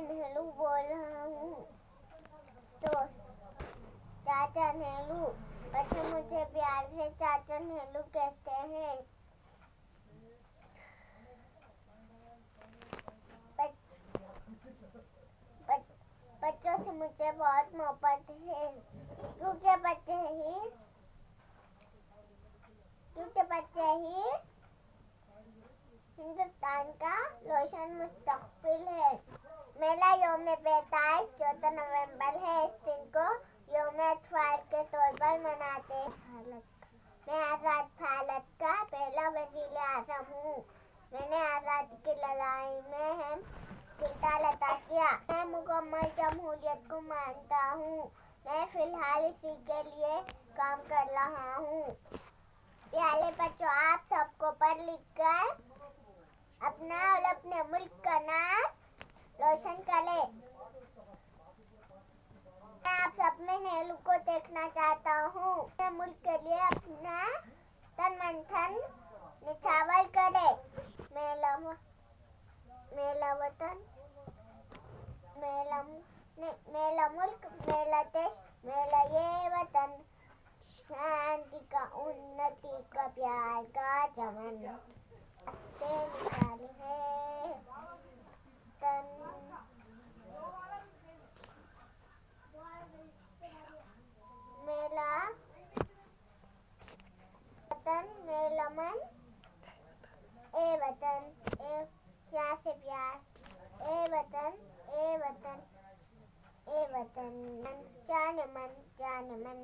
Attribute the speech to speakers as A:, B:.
A: नेहरू बोल रहा हूँ। तो चाचा नेहरू, बच्चे मुझे प्यार से चाचा नेहरू कहते हैं। बच्चों से मुझे बहुत मोहब्बत है, क्योंकि बच्चे ही हिंदुस्तान का रोशन मुस्तकबिल है। मेरा यौम पैदाइश 14 नवंबर है। इस दिन को यौम अतफाल के तौर पर मनाते हैं। मैं आज़ाद भारत का पहला वज़ीर आज़म हूँ। मैंने आज़ादी की लड़ाई में किरदार अदा किया। मैं मुकम्मल जमहूरियत को मानता हूँ। मैं फिलहाल इसी के लिए काम कर रहा हूँ। प्यारे बच्चों, आप सबको पढ़ लिख कर अपना और अपने मुल्क का नाम रोशन करें। मैं आप सब में नेहरू को देखना चाहता हूँ। अपने मुल्क के लिए अपना तन मन धन निछावर करे। मेरा वतन, मेरा मुल्क, मेरा देश, मेरा ये वतन, शांति का, उन्नति का, प्यार का चमन हंसते निकाल है तन। मेरा वतन, मेरा मन, ए वतन, ए प्यार से प्यार, ए वतन, ए वतन, ए वतन, जाने मन, जाने मन।